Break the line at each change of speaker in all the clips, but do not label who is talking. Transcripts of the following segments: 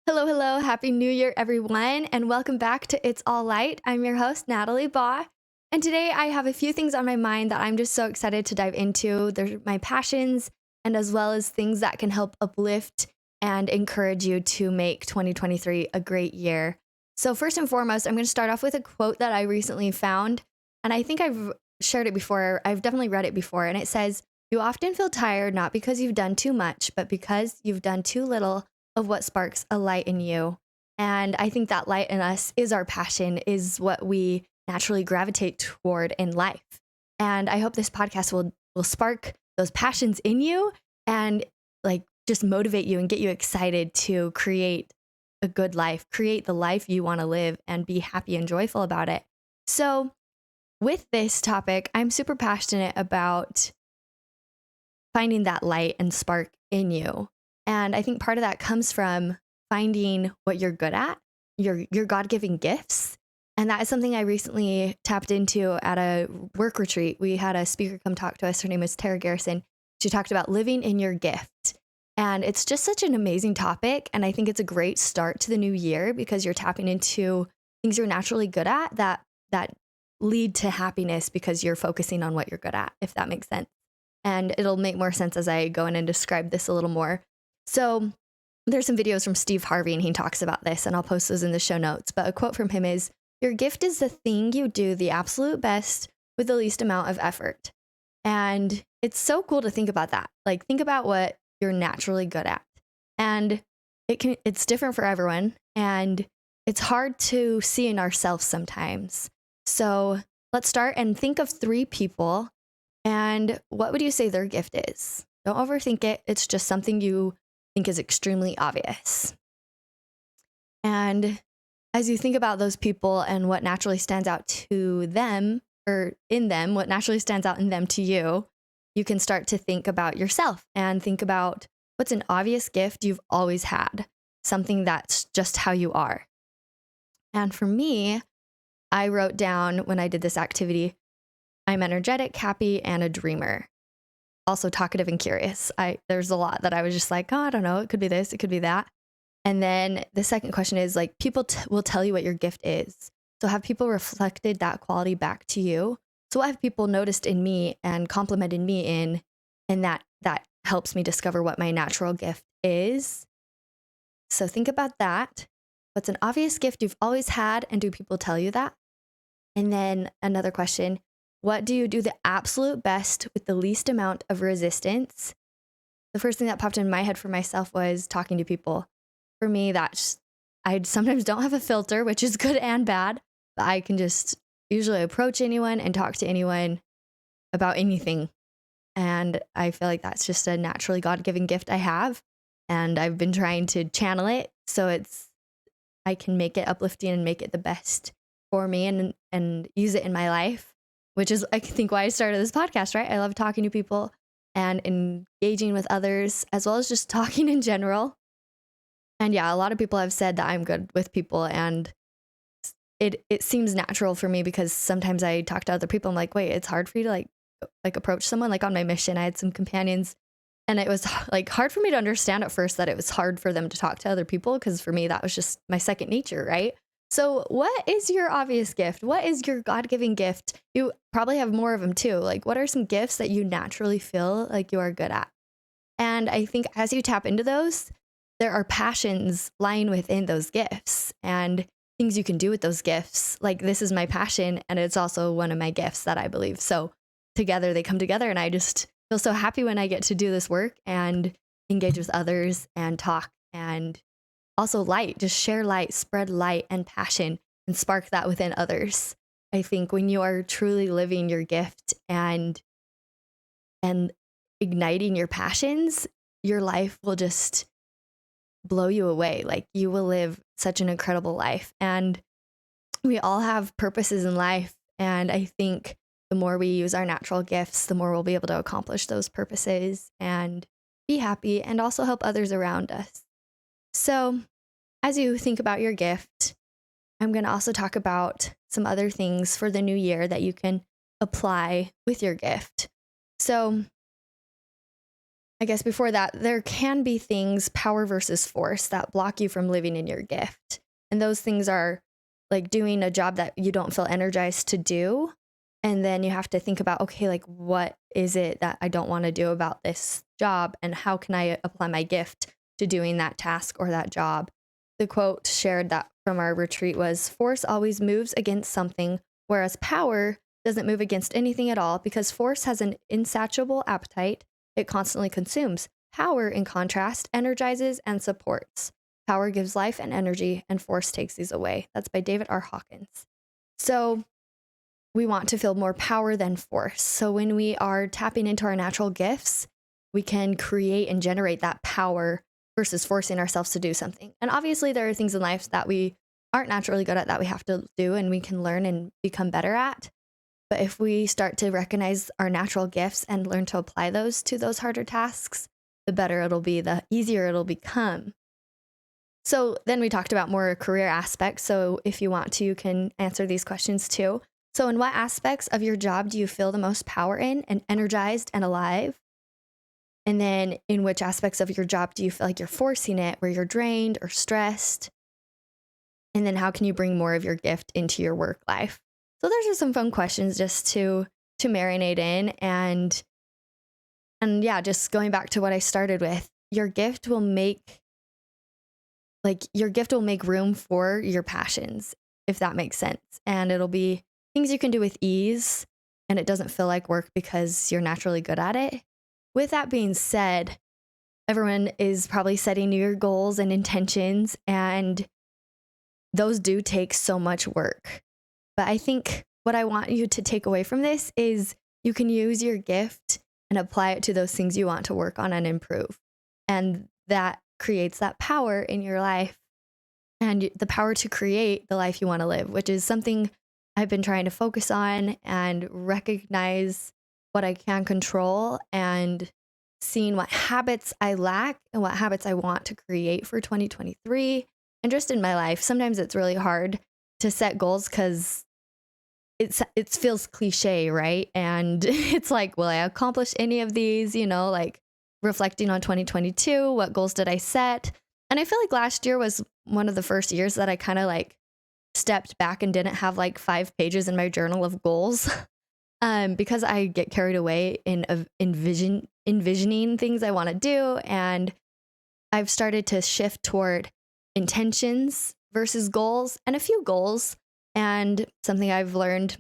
Hello, hello. Happy New Year, everyone, and welcome back to It's All Light. I'm your host, Natalie Baugh, and today I have a few things on my mind that I'm just so excited to dive into. They're my passions, and as well as things that can help uplift and encourage you to make 2023 a great year. So, first and foremost, I'm going to start off with a quote that I recently found, and I think I've shared it before. I've definitely read it before, and it says, "You often feel tired not because you've done too much, but because you've done too little of what sparks a light in you." And I think that light in us is our passion, is what we naturally gravitate toward in life. And I hope this podcast will spark those passions in you and like just motivate you and get you excited to create a good life, create the life you want to live and be happy and joyful about it. So, with this topic, I'm super passionate about finding that light and spark in you. And I think part of that comes from finding what you're good at, your God-given gifts. And that is something I recently tapped into at a work retreat. We had a speaker come talk to us. Her name was Tara Garrison. She talked about living in your gift. And it's just such an amazing topic. And I think it's a great start to the new year because you're tapping into things you're naturally good at that lead to happiness because you're focusing on what you're good at, if that makes sense. And it'll make more sense as I go in and describe this a little more. So there's some videos from Steve Harvey, and he talks about this, and I'll post those in the show notes. But a quote from him is, "Your gift is the thing you do the absolute best with the least amount of effort." And it's so cool to think about that. Like, think about what you're naturally good at. And it's different for everyone. And it's hard to see in ourselves sometimes. So let's start and think of 3 people. And what would you say their gift is? Don't overthink it. It's just something you think is extremely obvious. And as you think about those people and what naturally stands out to them or in them, what naturally stands out in them to you, you can start to think about yourself and think about what's an obvious gift you've always had, something that's just how you are. And for me, I wrote down when I did this activity, I'm energetic, happy, and a dreamer. Also talkative and curious. There's a lot that I was just like, oh, I don't know. It could be this, it could be that. And then the second question is like, people will tell you what your gift is. So have people reflected that quality back to you? So what have people noticed in me and complimented me in, and that helps me discover what my natural gift is. So think about that. What's an obvious gift you've always had, and do people tell you that? And then another question, what do you do the absolute best with the least amount of resistance? The first thing that popped in my head for myself was talking to people. For me, I sometimes don't have a filter, which is good and bad, but I can just usually approach anyone and talk to anyone about anything. And I feel like that's just a naturally God-given gift I have. And I've been trying to channel it so I can make it uplifting and make it the best for me and use it in my life. Which is, I think, why I started this podcast, right? I love talking to people and engaging with others, as well as just talking in general. And yeah, a lot of people have said that I'm good with people, and it seems natural for me because sometimes I talk to other people. I'm like, wait, it's hard for you to like approach someone. Like on my mission, I had some companions, and it was like hard for me to understand at first that it was hard for them to talk to other people because for me that was just my second nature, right? So what is your obvious gift? What is your God-given gift? You probably have more of them too. Like, what are some gifts that you naturally feel like you are good at? And I think as you tap into those, there are passions lying within those gifts and things you can do with those gifts. Like, this is my passion, and it's also one of my gifts that I believe. So together they come together, and I just feel so happy when I get to do this work and engage with others and talk and also light, just share light, spread light and passion and spark that within others. I think when you are truly living your gift and igniting your passions, your life will just blow you away. Like, you will live such an incredible life. And we all have purposes in life. And I think the more we use our natural gifts, the more we'll be able to accomplish those purposes and be happy and also help others around us. So as you think about your gift, I'm going to also talk about some other things for the new year that you can apply with your gift. So I guess before that, there can be things, power versus force, that block you from living in your gift. And those things are like doing a job that you don't feel energized to do. And then you have to think about, okay, like what is it that I don't want to do about this job? And how can I apply my gift to doing that task or that job? The quote shared that from our retreat was, force always moves against something, whereas power doesn't move against anything at all because force has an insatiable appetite. It constantly consumes. Power, in contrast, energizes and supports. Power gives life and energy, and force takes these away. That's by David R. Hawkins. So we want to feel more power than force. So when we are tapping into our natural gifts, we can create and generate that power versus forcing ourselves to do something. And obviously, there are things in life that we aren't naturally good at that we have to do and we can learn and become better at. But if we start to recognize our natural gifts and learn to apply those to those harder tasks, the better it'll be, the easier it'll become. So then we talked about more career aspects. So if you want to, you can answer these questions too. So in what aspects of your job do you feel the most power in and energized and alive? And then in which aspects of your job do you feel like you're forcing it, where you're drained or stressed? And then how can you bring more of your gift into your work life? So those are some fun questions just to marinate in. And yeah, just going back to what I started with, your gift will make room for your passions, if that makes sense. And it'll be things you can do with ease, and it doesn't feel like work because you're naturally good at it. With that being said, everyone is probably setting New Year goals and intentions, and those do take so much work. But I think what I want you to take away from this is you can use your gift and apply it to those things you want to work on and improve. And that creates that power in your life and the power to create the life you want to live, which is something I've been trying to focus on and recognize what I can control and seeing what habits I lack and what habits I want to create for 2023. And just in my life, sometimes it's really hard to set goals because it feels cliche, right? And it's like, will I accomplish any of these? Like reflecting on 2022, what goals did I set? And I feel like last year was one of the first years that I kind of like stepped back and didn't have like 5 pages in my journal of goals because I get carried away in envisioning things I want to do. And I've started to shift toward intentions versus goals and a few goals. And something I've learned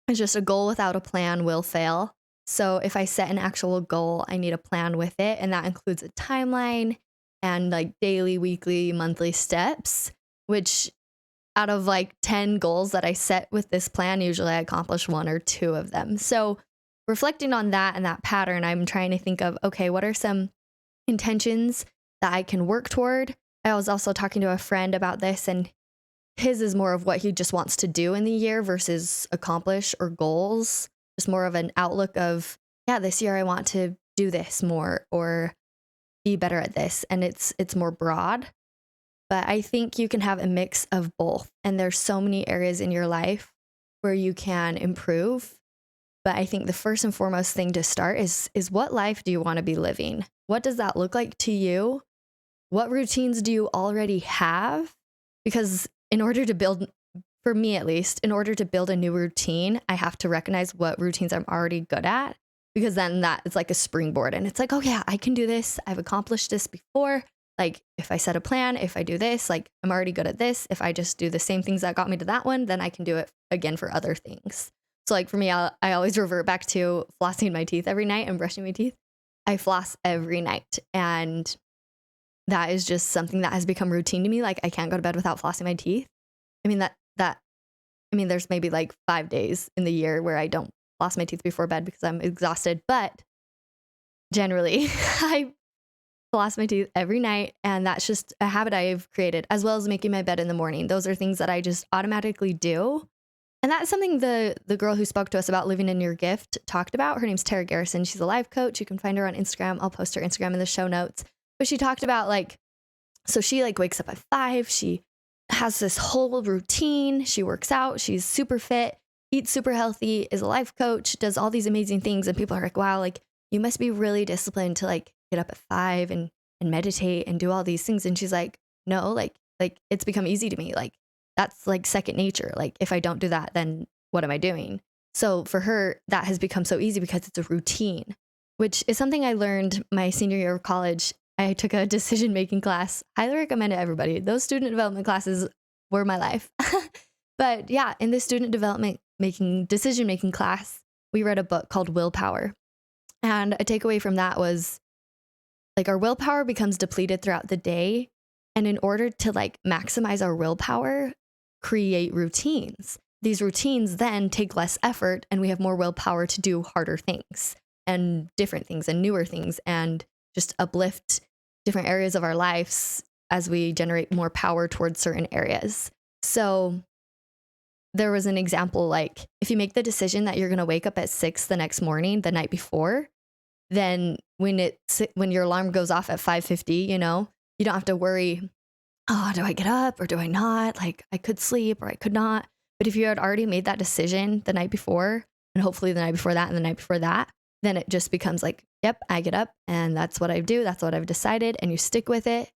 is just a goal without a plan will fail. So if I set an actual goal, I need a plan with it. And that includes a timeline and like daily, weekly, monthly steps, which out of like 10 goals that I set with this plan, usually I accomplish 1 or 2 of them. So reflecting on that and that pattern, I'm trying to think of, okay, what are some intentions that I can work toward? I was also talking to a friend about this, and his is more of what he just wants to do in the year versus accomplish or goals. Just more of an outlook of, yeah, this year I want to do this more or be better at this. And it's more broad. But I think you can have a mix of both. And there's so many areas in your life where you can improve. But I think the first and foremost thing to start is what life do you want to be living? What does that look like to you? What routines do you already have? Because in order to build, for me at least, in order to build a new routine, I have to recognize what routines I'm already good at, because then that is like a springboard. And it's like, oh yeah, I can do this. I've accomplished this before. Like if I set a plan, if I do this, like I'm already good at this. If I just do the same things that got me to that one, then I can do it again for other things. So like for me, I always revert back to flossing my teeth every night and brushing my teeth. I floss every night. And that is just something that has become routine to me. Like I can't go to bed without flossing my teeth. I mean, there's maybe like 5 days in the year where I don't floss my teeth before bed because I'm exhausted. But generally, I floss my teeth every night. And that's just a habit I've created, as well as making my bed in the morning. Those are things that I just automatically do. And that's something the girl who spoke to us about living in your gift talked about. Her name's Tara Garrison. She's a life coach. You can find her on Instagram. I'll post her Instagram in the show notes. But she talked about so she wakes up at 5. She has this whole routine. She works out. She's super fit, eats super healthy, is a life coach, does all these amazing things. And people are like, wow, you must be really disciplined to get up at 5 and meditate and do all these things. And she's like, no, like it's become easy to me. Like that's like second nature. Like if I don't do that, then what am I doing? So for her, that has become so easy because it's a routine, which is something I learned my senior year of college. I took a decision-making class. Highly recommend it, everybody. Those student development classes were my life. But yeah, in this student development decision-making class, we read a book called Willpower. And a takeaway from that was like our willpower becomes depleted throughout the day. And in order to like maximize our willpower, create routines. These routines then take less effort and we have more willpower to do harder things and different things and newer things and just uplift different areas of our lives as we generate more power towards certain areas. So there was an example, like if you make the decision that you're going to wake up at 6 the next morning, the night before, then when your alarm goes off at 5:50, you don't have to worry, oh, do I get up or do I not? Like I could sleep or I could not. But if you had already made that decision the night before, and hopefully the night before that and the night before that, then it just becomes like, yep, I get up and that's what I do. That's what I've decided. And you stick with it.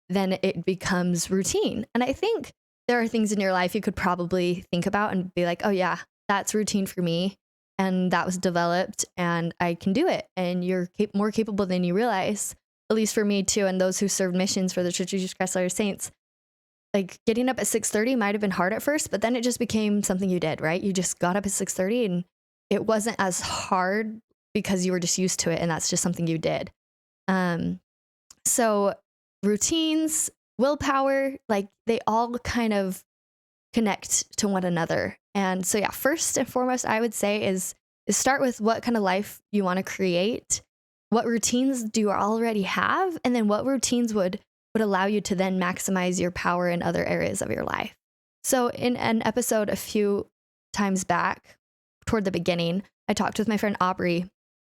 Then it becomes routine. And I think there are things in your life you could probably think about and be like, oh yeah, that's routine for me. And that was developed and I can do it. And you're more capable than you realize, at least for me too. And those who served missions for the Church of Jesus Christ Latter-day Saints, like getting up at 6:30 might have been hard at first, but then it just became something you did, right? You just got up at 6:30 and it wasn't as hard because you were just used to it. And that's just something you did. So routines, willpower, like they all kind of connect to one another. And so, yeah, first and foremost, I would say is start with what kind of life you want to create. What routines do you already have? And then what routines would allow you to then maximize your power in other areas of your life. So in an episode a few times back, toward the beginning, I talked with my friend Aubrey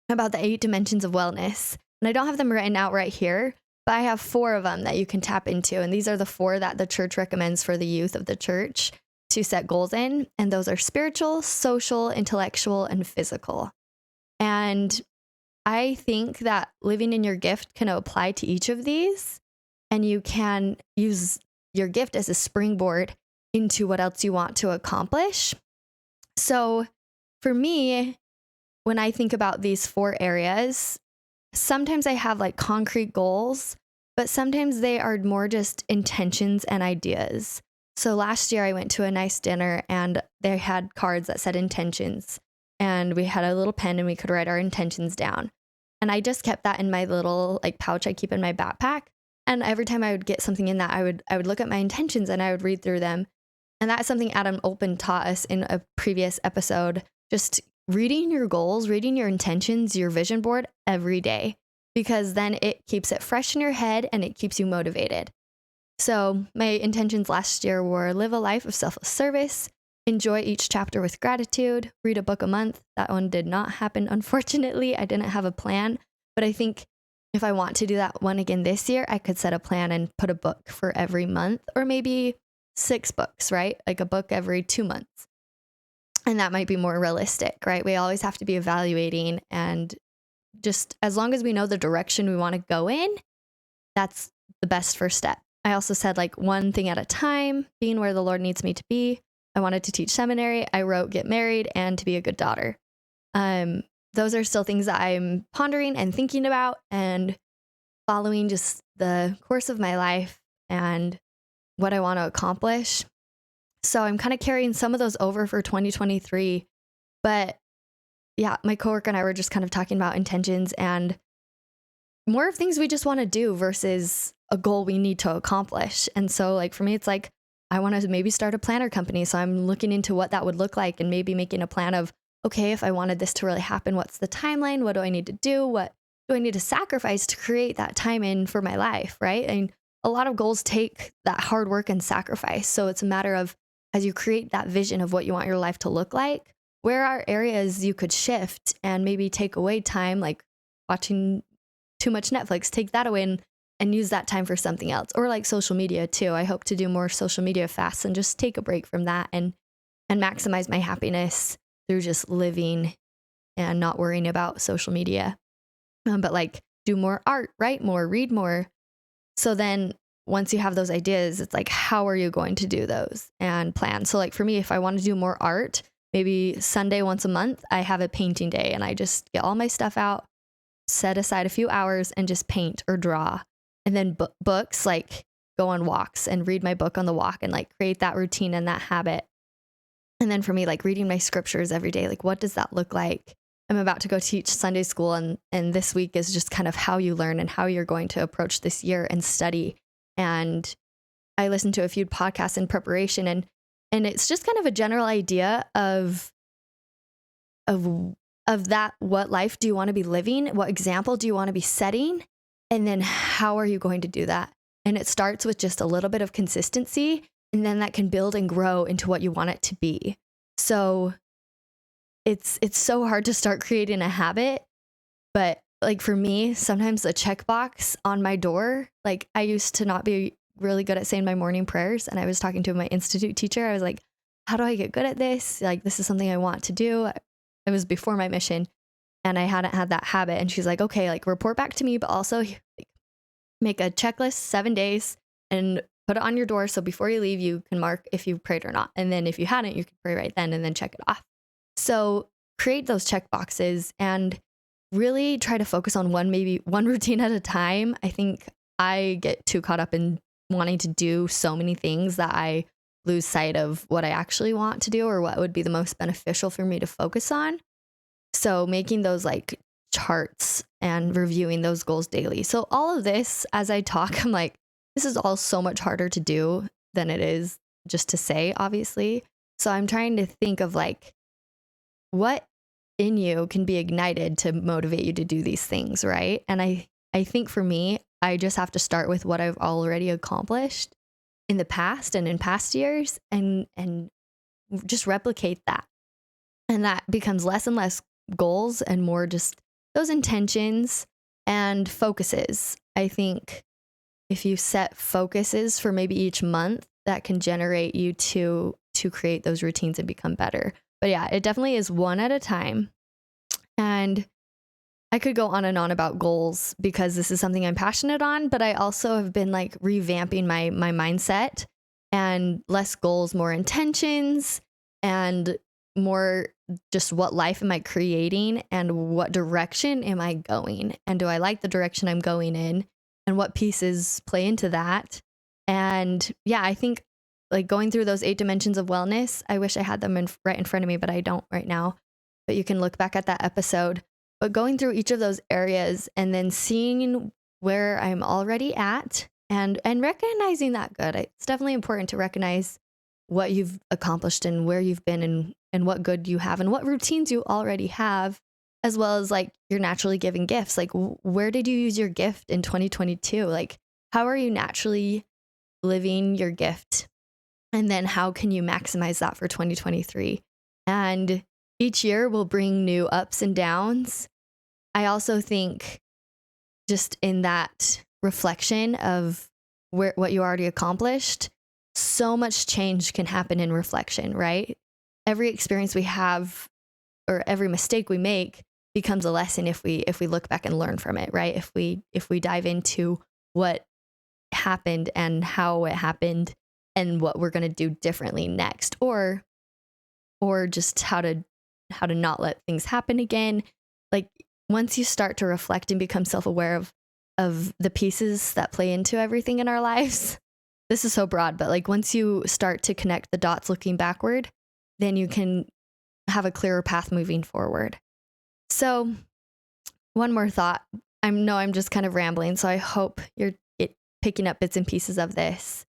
about the 8 dimensions of wellness. And I don't have them written out right here, but I have 4 of them that you can tap into. And these are the 4 that the church recommends for the youth of the church to set goals in. And those are spiritual, social, intellectual, and physical. And I think that living in your gift can apply to each of these. And you can use your gift as a springboard into what else you want to accomplish. So for me, when I think about these 4 areas, sometimes I have like concrete goals, but sometimes they are more just intentions and ideas. So last year I went to a nice dinner and they had cards that said intentions and we had a little pen and we could write our intentions down. And I just kept that in my little like pouch I keep in my backpack. And every time I would get something in that, I would look at my intentions and I would read through them. And that's something Adam Olpen taught us in a previous episode, just reading your goals, reading your intentions, your vision board every day, because then it keeps it fresh in your head and it keeps you motivated. So my intentions last year were live a life of selfless service, enjoy each chapter with gratitude, read a book a month. That one did not happen, unfortunately. I didn't have a plan, but I think if I want to do that one again this year, I could set a plan and put a book for every month or maybe 6 books, right? Like a book every 2 months. And that might be more realistic, right? We always have to be evaluating, and just as long as we know the direction we want to go in, that's the best first step. I also said like one thing at a time, being where the Lord needs me to be. I wanted to teach seminary. I wrote get married and to be a good daughter. Those are still things that I'm pondering and thinking about and following just the course of my life and what I want to accomplish. So I'm kind of carrying some of those over for 2023. But yeah, my coworker and I were just kind of talking about intentions and more of things we just want to do versus a goal we need to accomplish. And so like for me, it's like, I want to maybe start a planner company. So I'm looking into what that would look like and maybe making a plan of, okay, if I wanted this to really happen, what's the timeline? What do I need to do? What do I need to sacrifice to create that time in for my life, right? And a lot of goals take that hard work and sacrifice. So it's a matter of, as you create that vision of what you want your life to look like, where are areas you could shift and maybe take away time, like watching too much Netflix, take that away and use that time for something else, or like social media too. I hope to do more social media fasts and just take a break from that and maximize my happiness through just living and not worrying about social media. But like do more art, write more, read more. So then once you have those ideas, it's like, how are you going to do those and plan? So like for me, if I want to do more art, maybe Sunday once a month, I have a painting day and I just get all my stuff out, set aside a few hours and just paint or draw. And then books, like go on walks and read my book on the walk and like create that routine and that habit. And then for me, like reading my scriptures every day, like what does that look like? I'm about to go teach Sunday school and this week is just kind of how you learn and how you're going to approach this year and study. And I listened to a few podcasts in preparation and it's just kind of a general idea of that. What life do you want to be living? What example do you want to be setting? And then how are you going to do that? And it starts with just a little bit of consistency, and then that can build and grow into what you want it to be. So it's so hard to start creating a habit, but like for me, sometimes a checkbox on my door, like I used to not be really good at saying my morning prayers. And I was talking to my institute teacher. I was like, how do I get good at this? Like, this is something I want to do. It was before my mission and I hadn't had that habit. And she's like, okay, like report back to me, but also like, make a checklist 7 days and put it on your door. So before you leave, you can mark if you prayed or not. And then if you hadn't, you can pray right then and then check it off. So create those check boxes and really try to focus on maybe one routine at a time. I think I get too caught up in wanting to do so many things that I lose sight of what I actually want to do or what would be the most beneficial for me to focus on. So making those like charts and reviewing those goals daily. So all of this, as I talk, I'm like, this is all so much harder to do than it is just to say, obviously. So I'm trying to think of like, what in you can be ignited to motivate you to do these things, right? And I think for me, I just have to start with what I've already accomplished in the past and in past years and just replicate that. And that becomes less and less goals and more just those intentions and focuses. I think if you set focuses for maybe each month, that can generate you to create those routines and become better. But yeah, it definitely is one at a time. And I could go on and on about goals because this is something I'm passionate on, but I also have been like revamping my mindset and less goals, more intentions and more just what life am I creating and what direction am I going? And do I like the direction I'm going in and what pieces play into that? And yeah, I think like going through those 8 dimensions of wellness, I wish I had them right in front of me, but I don't right now. But you can look back at that episode. But going through each of those areas and then seeing where I'm already at and recognizing that good. It's definitely important to recognize what you've accomplished and where you've been and what good you have and what routines you already have, as well as like your naturally given gifts. Like where did you use your gift in 2022? Like how are you naturally living your gift? And then how can you maximize that for 2023? And each year will bring new ups and downs. I also think just in that reflection of what you already accomplished, so much change can happen in reflection, right? Every experience we have or every mistake we make becomes a lesson if we look back and learn from it, right? If we dive into what happened and how it happened and what we're going to do differently next, or just how to not let things happen again. Like once you start to reflect and become self-aware of the pieces that play into everything in our lives, this is so broad, but like once you start to connect the dots looking backward, then you can have a clearer path moving forward. So one more thought. I'm just kind of rambling, so I hope you're picking up bits and pieces of this.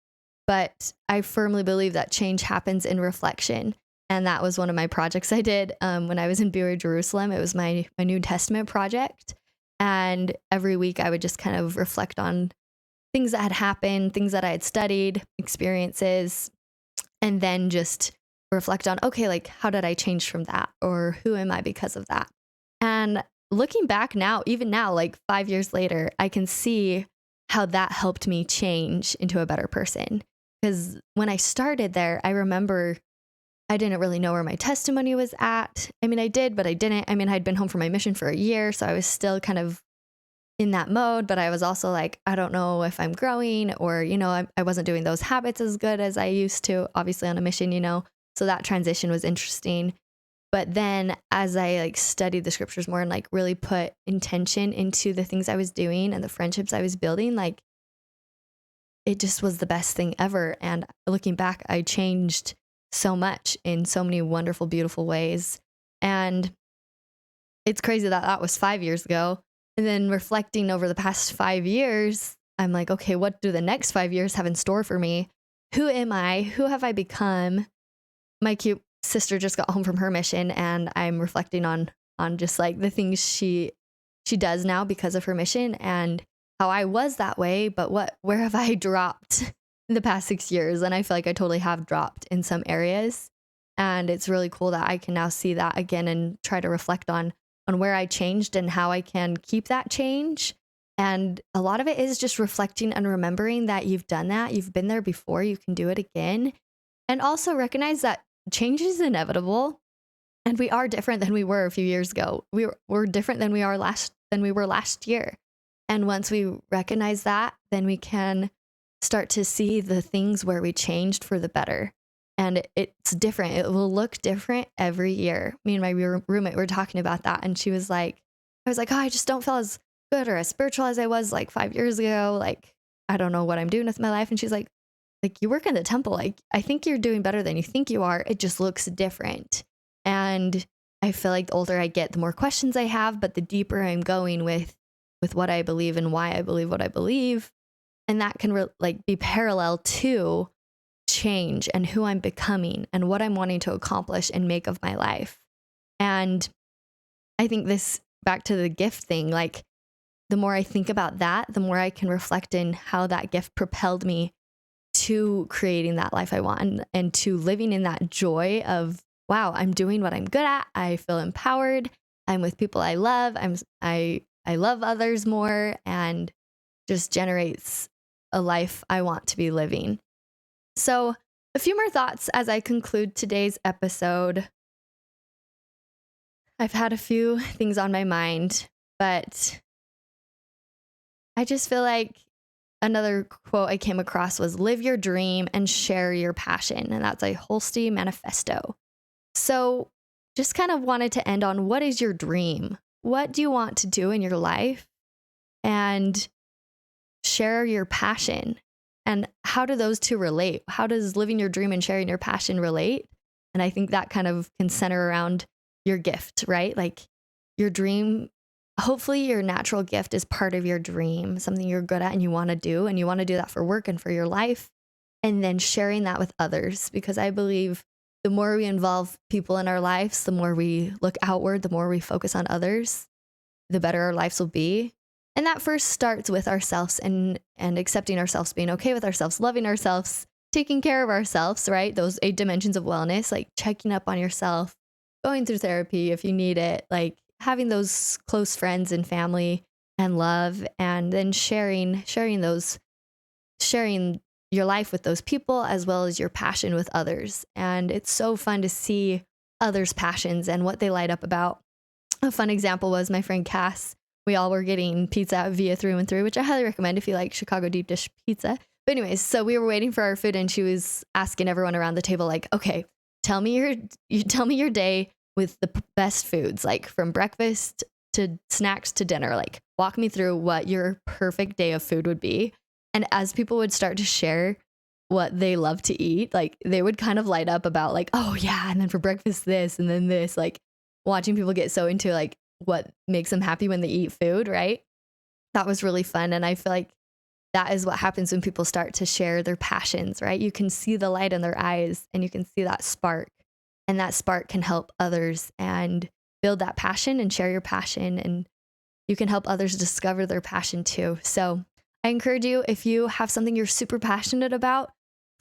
But I firmly believe that change happens in reflection. And that was one of my projects I did when I was in Beer, Jerusalem. It was my New Testament project. And every week I would just kind of reflect on things that had happened, things that I had studied, experiences, and then just reflect on, okay, like how did I change from that? Or who am I because of that? And looking back now, even now, like 5 years later, I can see how that helped me change into a better person. Because when I started there, I remember I didn't really know where my testimony was at. I mean, I did, but I didn't. I mean, I'd been home from my mission for a year, so I was still kind of in that mode, but I was also like, I don't know if I'm growing or, I wasn't doing those habits as good as I used to, obviously on a mission. So that transition was interesting. But then as I like studied the scriptures more and like really put intention into the things I was doing and the friendships I was building, like it just was the best thing ever. And looking back, I changed so much in so many wonderful, beautiful ways. And it's crazy that that was 5 years ago. And then reflecting over the past 5 years, I'm like, okay, what do the next 5 years have in store for me? Who am I? Who have I become? My cute sister just got home from her mission, and I'm reflecting on just like the things she does now because of her mission and how I was that way, but where have I dropped in the past 6 years? And I feel like I totally have dropped in some areas. And it's really cool that I can now see that again and try to reflect on where I changed and how I can keep that change. And a lot of it is just reflecting and remembering that you've done that, you've been there before, you can do it again. And also recognize that change is inevitable, and we are different than we were a few years ago. We're different than we were last year. And once we recognize that, then we can start to see the things where we changed for the better. And it's different. It will look different every year. Me and my roommate were talking about that, and I was like, oh, I just don't feel as good or as spiritual as I was like 5 years ago. Like, I don't know what I'm doing with my life. And she's like, you work in the temple. Like, I think you're doing better than you think you are. It just looks different. And I feel like the older I get, the more questions I have, but the deeper I'm going with what I believe and why I believe what I believe. And that can be parallel to change and who I'm becoming and what I'm wanting to accomplish and make of my life. And I think this, back to the gift thing, like the more I think about that, the more I can reflect in how that gift propelled me to creating that life I want and to living in that joy of, wow, I'm doing what I'm good at. I feel empowered. I'm with people I love. I love others more, and just generates a life I want to be living. So a few more thoughts as I conclude today's episode. I've had a few things on my mind, but I just feel like another quote I came across was, live your dream and share your passion. And that's a Holstein manifesto. So just kind of wanted to end on, what is your dream? What do you want to do in your life? And share your passion. And how do those two relate? How does living your dream and sharing your passion relate? And I think that kind of can center around your gift, right? Like your dream, hopefully your natural gift is part of your dream, something you're good at and you want to do. And you want to do that for work and for your life. And then sharing that with others, because I believe the more we involve people in our lives, the more we look outward, the more we focus on others, the better our lives will be. And that first starts with ourselves and accepting ourselves, being okay with ourselves, loving ourselves, taking care of ourselves, right? Those 8 dimensions of wellness, like checking up on yourself, going through therapy if you need it, like having those close friends and family and love, and then sharing your life with those people as well as your passion with others. And it's so fun to see others' passions and what they light up about. A fun example was my friend Cass. We all were getting pizza via Through and Through, which I highly recommend if you like Chicago deep dish pizza. But anyways, so we were waiting for our food, and she was asking everyone around the table, like, okay, tell me your day with the best foods, like from breakfast to snacks to dinner. Like, walk me through what your perfect day of food would be. And as people would start to share what they love to eat, like they would kind of light up about like, oh yeah, and then for breakfast this, and then this, like watching people get so into like what makes them happy when they eat food, right? That was really fun. And I feel like that is what happens when people start to share their passions, right? You can see the light in their eyes and you can see that spark, and that spark can help others and build that passion and share your passion, and you can help others discover their passion too. So I encourage you, if you have something you're super passionate about,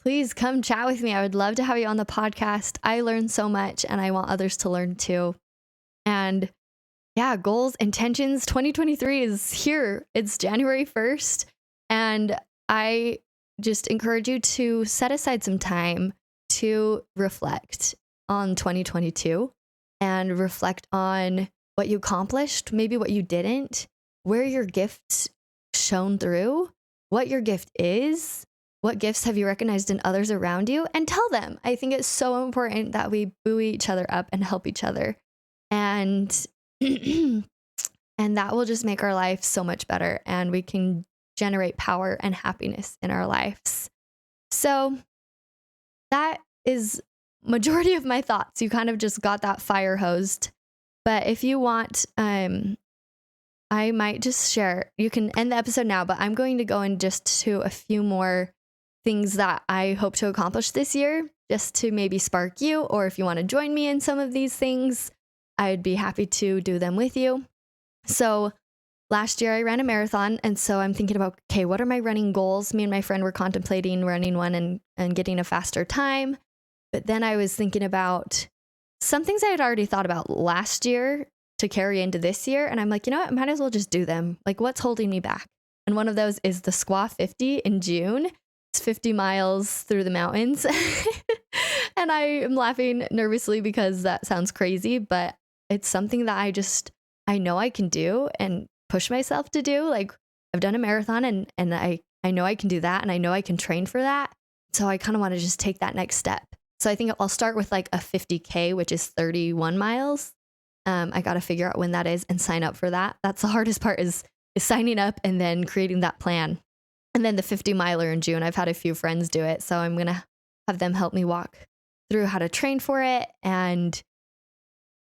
please come chat with me. I would love to have you on the podcast. I learned so much and I want others to learn too. And yeah, goals, intentions, 2023 is here. It's January 1st. And I just encourage you to set aside some time to reflect on 2022 and reflect on what you accomplished, maybe what you didn't, where your gifts shone through, what your gift is, what gifts have you recognized in others around you, and tell them. I think it's so important that we buoy each other up and help each other. And and that will just make our life so much better, and we can generate power and happiness in our lives. So that is majority of my thoughts. You kind of just got that fire hosed. But if you want, I might just share, you can end the episode now, but I'm going to go in just to a few more things that I hope to accomplish this year, just to maybe spark you, or if you want to join me in some of these things, I'd be happy to do them with you. So last year I ran a marathon, and so I'm thinking about, okay, what are my running goals? Me and my friend were contemplating running one and getting a faster time. But then I was thinking about some things I had already thought about last year to carry into this year. And I'm like, you know what? I might as well just do them. Like, what's holding me back? And one of those is the Squaw 50 in June. It's 50 miles through the mountains. And I am laughing nervously because that sounds crazy, but it's something that I know I can do and push myself to do. Like, I've done a marathon and I know I can do that, and I know I can train for that. So I kind of want to just take that next step. So I think I'll start with like a 50K, which is 31 miles. I got to figure out when that is and sign up for that. That's the hardest part is signing up and then creating that plan. And then the 50 miler in June, I've had a few friends do it. So I'm going to have them help me walk through how to train for it. And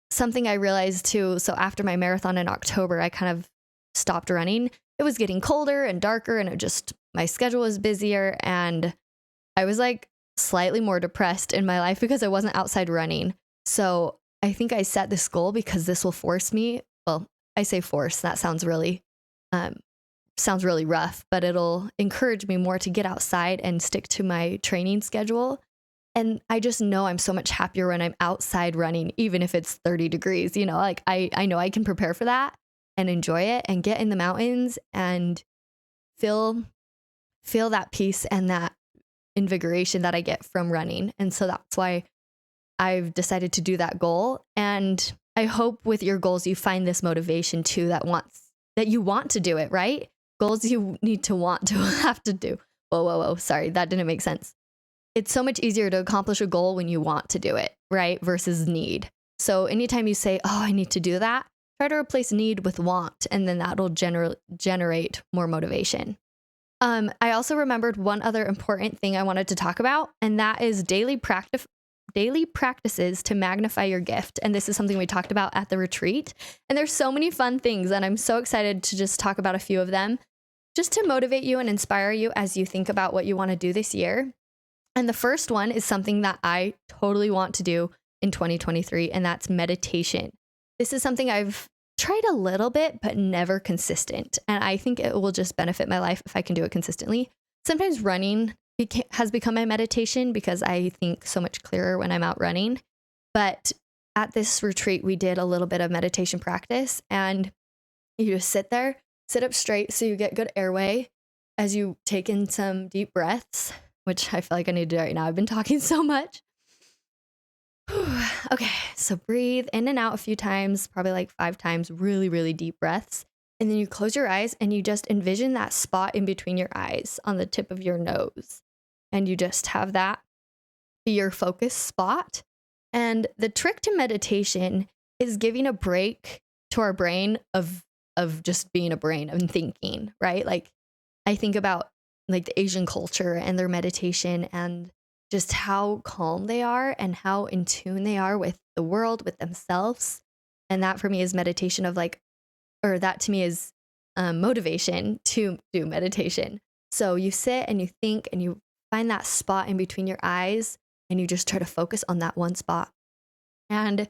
something I realized too, so after my marathon in October, I kind of stopped running. It was getting colder and darker, and my schedule was busier, and I was like slightly more depressed in my life because I wasn't outside running. So I think I set this goal because this will force me. Well, I say force, that sounds really rough, but it'll encourage me more to get outside and stick to my training schedule. And I just know I'm so much happier when I'm outside running, even if it's 30 degrees, like I know I can prepare for that and enjoy it and get in the mountains and feel that peace and that invigoration that I get from running. And so that's why I've decided to do that goal. And I hope with your goals, you find this motivation too, that you want to do it, right? Goals you need to want to have to do. Whoa. Sorry, that didn't make sense. It's so much easier to accomplish a goal when you want to do it, right? Versus need. So anytime you say, oh, I need to do that, try to replace need with want, and then that'll generate more motivation. I also remembered one other important thing I wanted to talk about, and that is daily practices to magnify your gift. And this is something we talked about at the retreat. And there's so many fun things, and I'm so excited to just talk about a few of them, just to motivate you and inspire you as you think about what you want to do this year. And the first one is something that I totally want to do in 2023, and that's meditation. This is something I've tried a little bit, but never consistent. And I think it will just benefit my life if I can do it consistently. Sometimes running has become my meditation because I think so much clearer when I'm out running. But at this retreat, we did a little bit of meditation practice, and you just sit there, sit up straight so you get good airway as you take in some deep breaths, which I feel like I need to do right now. I've been talking so much. Okay, so breathe in and out a few times, probably like 5 times, really, really deep breaths. And then you close your eyes and you just envision that spot in between your eyes on the tip of your nose. And you just have that be your focus spot. And the trick to meditation is giving a break to our brain of just being a brain and thinking, right? Like I think about like the Asian culture and their meditation and just how calm they are and how in tune they are with the world, with themselves. And that for me is meditation that to me is motivation to do meditation. So you sit and you think and you find that spot in between your eyes and you just try to focus on that one spot. And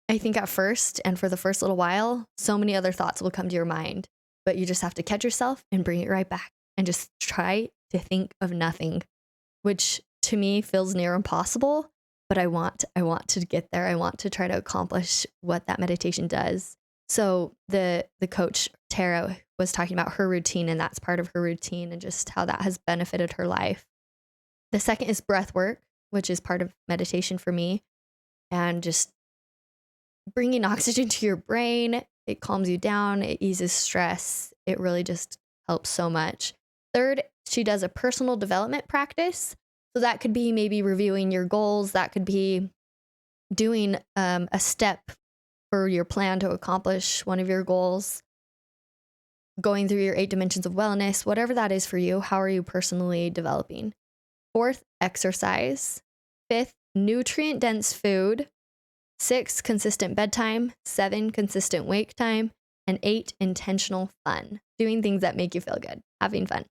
I think at first and for the first little while, so many other thoughts will come to your mind, but you just have to catch yourself and bring it right back and just try to think of nothing, which to me feels near impossible, but I want to get there. I want to try to accomplish what that meditation does. So the coach Tara was talking about her routine, and that's part of her routine and just how that has benefited her life. The second is breath work, which is part of meditation for me, and just bringing oxygen to your brain It calms you down. It eases stress. It really just helps so much. Third, she does a personal development practice. So that could be maybe reviewing your goals. That could be doing a step for your plan to accomplish one of your goals, going through your 8 dimensions of wellness, whatever that is for you. How are you personally developing? Fourth, exercise. Fifth, nutrient dense food. 6, consistent bedtime. 7, consistent wake time. And 8, intentional fun. Doing things that make you feel good, having fun,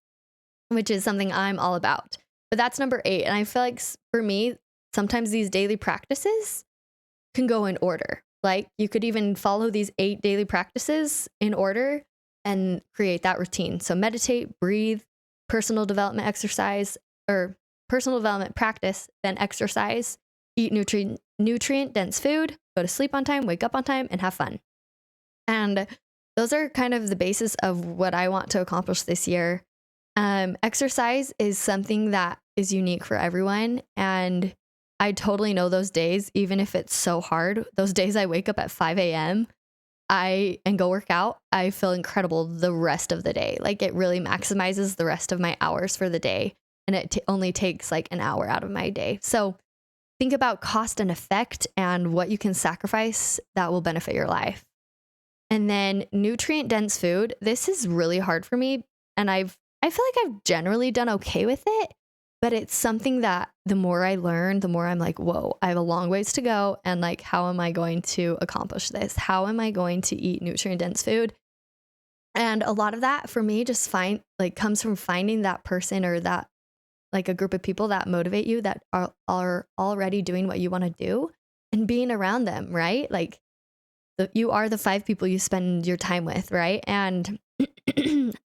which is something I'm all about. But that's number 8. And I feel like for me, sometimes these daily practices can go in order. Like you could even follow these 8 daily practices in order and create that routine. So meditate, breathe, personal development exercise, or personal development practice, then exercise, eat nutrient dense food, go to sleep on time, wake up on time, and have fun. And those are kind of the basis of what I want to accomplish this year. Exercise is something that is unique for everyone. And I totally know those days, even if it's so hard, those days I wake up at 5 a.m. and go work out, I feel incredible the rest of the day. Like it really maximizes the rest of my hours for the day. And it only takes like an hour out of my day. So think about cost and effect and what you can sacrifice that will benefit your life. And then nutrient dense food. This is really hard for me. And I feel like I've generally done okay with it, but it's something that the more I learn, the more I'm like, whoa, I have a long ways to go. And like, how am I going to accomplish this? How am I going to eat nutrient dense food? And a lot of that for me just comes from finding that person or that like a group of people that motivate you, that are already doing what you want to do and being around them, right? Like you are the 5 people you spend your time with, right? And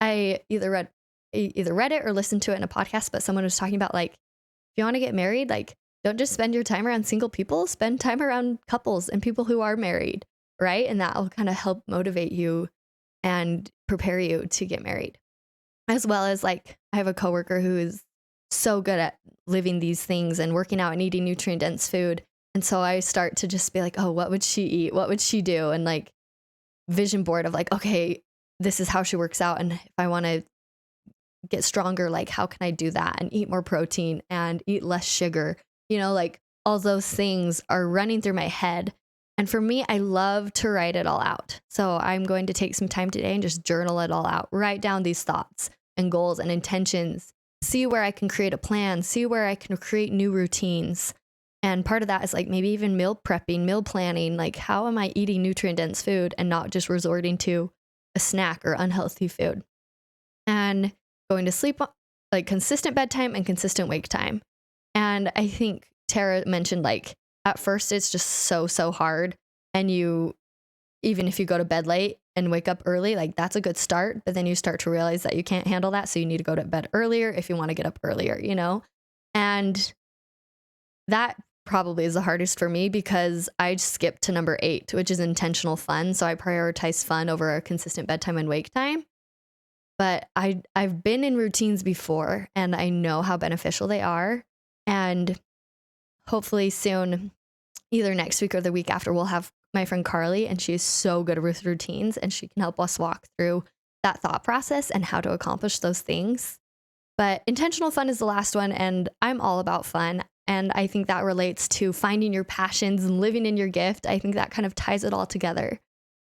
I either read it or listened to it in a podcast, but someone was talking about like, if you want to get married, like don't just spend your time around single people, spend time around couples and people who are married, right? And that will kind of help motivate you and prepare you to get married. As well as like, I have a coworker who is so good at living these things and working out and eating nutrient dense food. And so I start to just be like, oh, what would she eat? What would she do? And like vision board of like, okay, this is how she works out. And if I want to get stronger, like how can I do that and eat more protein and eat less sugar? You know, like all those things are running through my head. And for me, I love to write it all out. So I'm going to take some time today and just journal it all out, write down these thoughts and goals and intentions, see where I can create a plan, see where I can create new routines. And part of that is like maybe even meal prepping, meal planning, like how am I eating nutrient dense food and not just resorting to a snack or unhealthy food? And going to sleep, like consistent bedtime and consistent wake time. And I think Tara mentioned like at first it's just so hard. And even if you go to bed late and wake up early, like that's a good start. But then you start to realize that you can't handle that. So you need to go to bed earlier if you want to get up earlier, you know? And that probably is the hardest for me because I skipped to number 8, which is intentional fun. So I prioritize fun over a consistent bedtime and wake time. But I've been in routines before and I know how beneficial they are. And hopefully soon, either next week or the week after, we'll have my friend Carly, and she is so good with routines and she can help us walk through that thought process and how to accomplish those things. But intentional fun is the last one, and I'm all about fun. And I think that relates to finding your passions and living in your gift. I think that kind of ties it all together.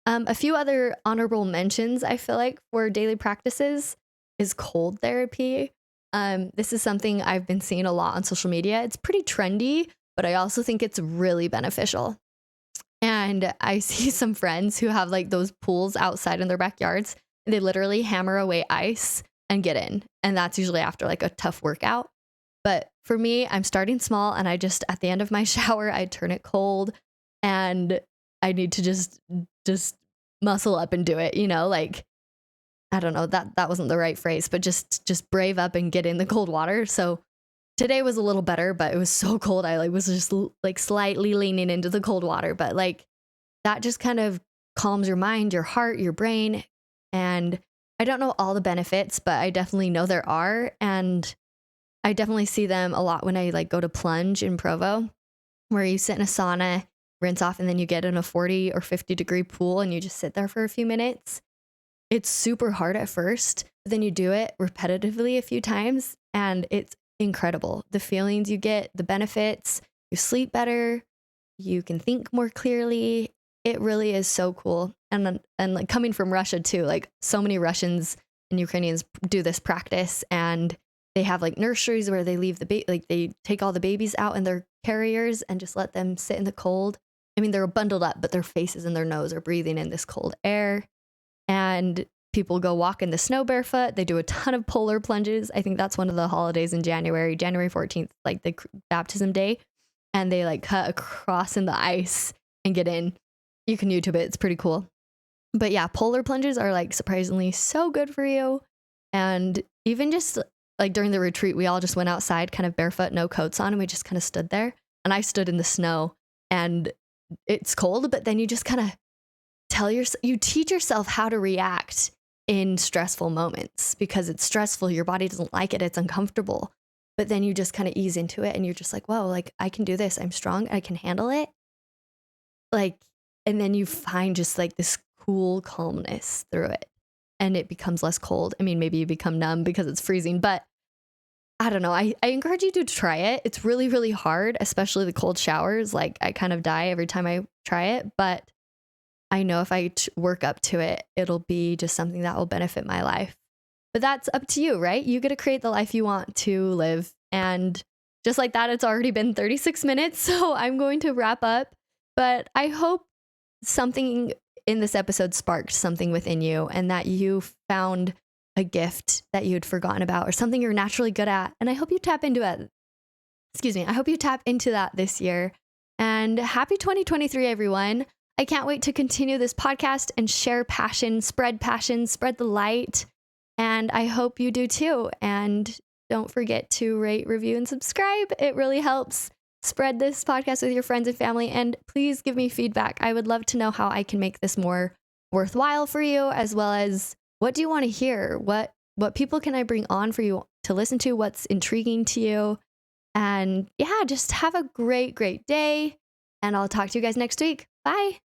A few other honorable mentions, I feel like, for daily practices is cold therapy. This is something I've been seeing a lot on social media. It's pretty trendy, but I also think it's really beneficial. And I see some friends who have like those pools outside in their backyards. And they literally hammer away ice and get in. And that's usually after like a tough workout. But for me, I'm starting small, and I just, at the end of my shower, I turn it cold, and I need to just muscle up and do it, you know, like, I don't know, that wasn't the right phrase, but just brave up and get in the cold water. So today was a little better, but it was so cold. I like was just like slightly leaning into the cold water, but like that just kind of calms your mind, your heart, your brain. And I don't know all the benefits, but I definitely know there are. And I definitely see them a lot when I like go to plunge in Provo, where you sit in a sauna rinse off, and then you get in a 40 or 50-degree pool and you just sit there for a few minutes. It's super hard at first, but then you do it repetitively a few times and it's incredible. The feelings you get, the benefits, you sleep better, you can think more clearly. It really is so cool. And like coming from Russia too, like so many Russians and Ukrainians do this practice, and they have like nurseries where they leave like they take all the babies out in their carriers and just let them sit in the cold. I mean, they're bundled up, but their faces and their nose are breathing in this cold air. And people go walk in the snow barefoot. They do a ton of polar plunges. I think that's one of the holidays in January 14th, like the baptism day. And they like cut across in the ice and get in. You can YouTube it. It's pretty cool. But yeah, polar plunges are like surprisingly so good for you. And even just like during the retreat, we all just went outside kind of barefoot, no coats on, and we just kind of stood there. And I stood in the snow, and it's cold, but then you just kind of you teach yourself how to react in stressful moments, because it's stressful. Your body doesn't like it. It's uncomfortable. But then you just kind of ease into it and you're just like, whoa, like I can do this. I'm strong. I can handle it. Like, and then you find just like this cool calmness through it, and it becomes less cold. I mean, maybe you become numb because it's freezing, but I don't know. I encourage you to try it. It's really, really hard, especially the cold showers. Like I kind of die every time I try it, but I know if I work up to it, it'll be just something that will benefit my life. But that's up to you, right? You get to create the life you want to live. And just like that, it's already been 36 minutes. So I'm going to wrap up. But I hope something in this episode sparked something within you, and that you found a gift that you'd forgotten about or something you're naturally good at. And I hope you tap into it. I hope you tap into that this year. And happy 2023, everyone. I can't wait to continue this podcast and share passion, spread the light. And I hope you do too. And don't forget to rate, review, and subscribe. It really helps. Spread this podcast with your friends and family. And please give me feedback. I would love to know how I can make this more worthwhile for you, as well as what do you want to hear? What people can I bring on for you to listen to? What's intriguing to you? And yeah, just have a great, great day. And I'll talk to you guys next week. Bye.